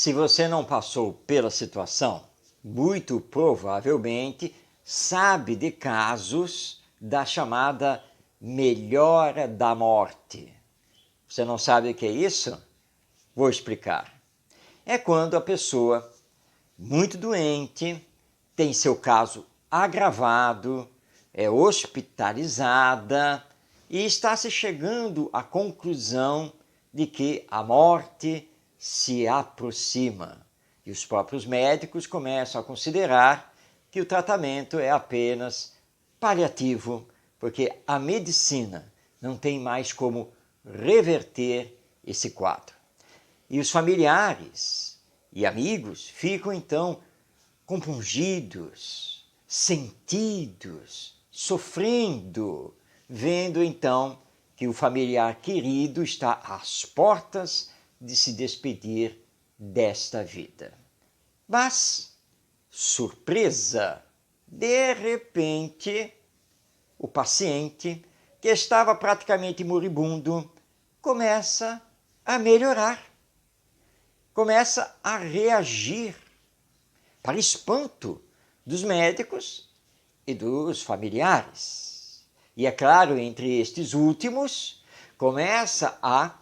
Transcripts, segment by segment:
Se você não passou pela situação, muito provavelmente sabe de casos da chamada melhora da morte. Você não sabe o que é isso? Vou explicar. É quando a pessoa, muito doente, tem seu caso agravado, é hospitalizada e está se chegando à conclusão de que a morte se aproxima. E os próprios médicos começam a considerar que o tratamento é apenas paliativo, porque a medicina não tem mais como reverter esse quadro. E os familiares e amigos ficam então compungidos, sentidos, sofrendo, vendo então que o familiar querido está às portas de se despedir desta vida. Mas, surpresa, de repente, o paciente, que estava praticamente moribundo, começa a melhorar, começa a reagir, para espanto dos médicos e dos familiares. E é claro, entre estes últimos, começa a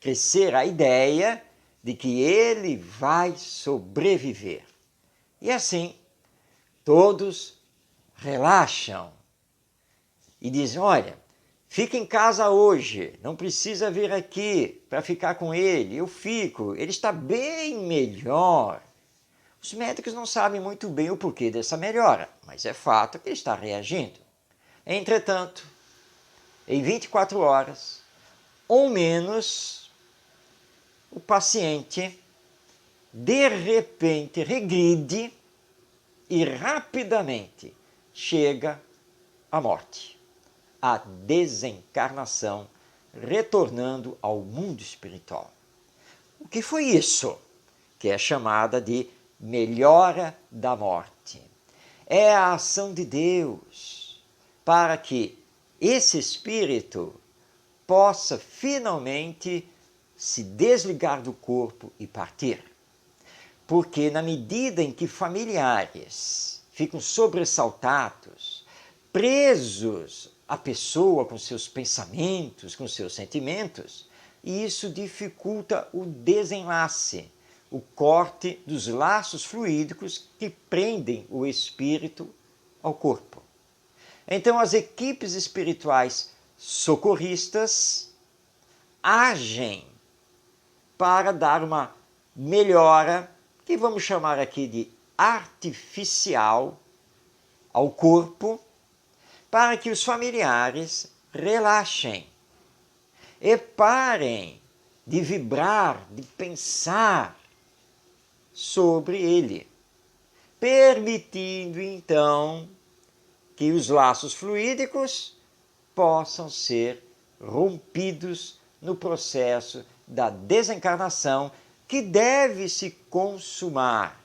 crescer a ideia de que ele vai sobreviver. E assim, todos relaxam e dizem: olha, fica em casa hoje, não precisa vir aqui para ficar com ele, eu fico, ele está bem melhor. Os médicos não sabem muito bem o porquê dessa melhora, mas é fato que ele está reagindo. Entretanto, em 24 horas ou menos, o paciente de repente regride e rapidamente chega à morte, à desencarnação, retornando ao mundo espiritual. O que foi isso? Que é chamada de melhora da morte. É a ação de Deus para que esse espírito possa finalmente se desligar do corpo e partir. Porque na medida em que familiares ficam sobressaltados, presos à pessoa com seus pensamentos, com seus sentimentos, isso dificulta o desenlace, o corte dos laços fluídicos que prendem o espírito ao corpo. Então, as equipes espirituais socorristas agem para dar uma melhora, que vamos chamar aqui de artificial, ao corpo, para que os familiares relaxem e parem de vibrar, de pensar sobre ele, permitindo então que os laços fluídicos possam ser rompidos no processo da desencarnação que deve se consumar.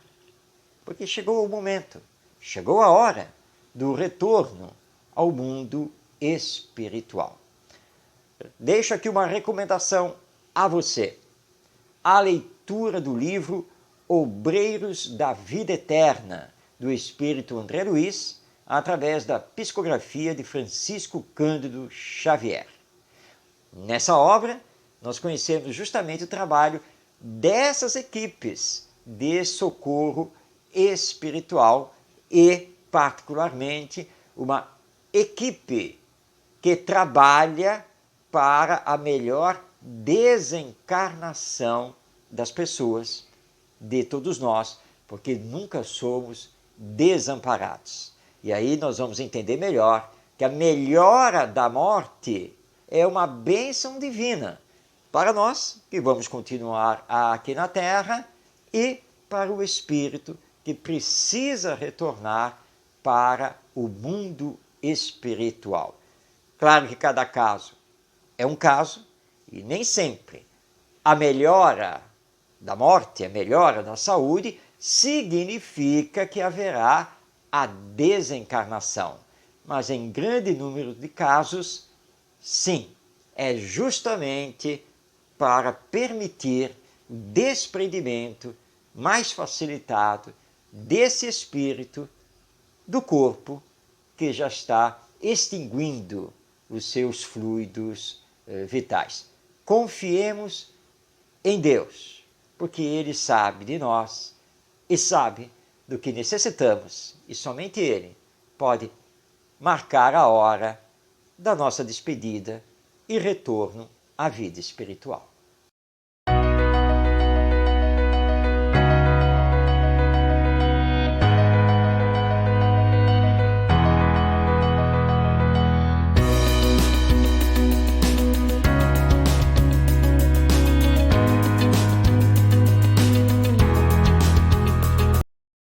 Porque chegou o momento, chegou a hora do retorno ao mundo espiritual. Deixo aqui uma recomendação a você. A leitura do livro Obreiros da Vida Eterna, do Espírito André Luiz, através da psicografia de Francisco Cândido Xavier. Nessa obra, nós conhecemos justamente o trabalho dessas equipes de socorro espiritual e, particularmente, uma equipe que trabalha para a melhor desencarnação das pessoas, de todos nós, porque nunca somos desamparados. E aí nós vamos entender melhor que a melhora da morte é uma bênção divina para nós, que vamos continuar aqui na Terra, e para o espírito que precisa retornar para o mundo espiritual. Claro que cada caso é um caso, e nem sempre a melhora da morte, a melhora da saúde, significa que haverá a desencarnação. Mas em grande número de casos, sim, é justamente para permitir o desprendimento mais facilitado desse espírito do corpo que já está extinguindo os seus fluidos vitais. Confiemos em Deus, porque Ele sabe de nós e sabe do que necessitamos, e somente Ele pode marcar a hora da nossa despedida e retorno à vida espiritual.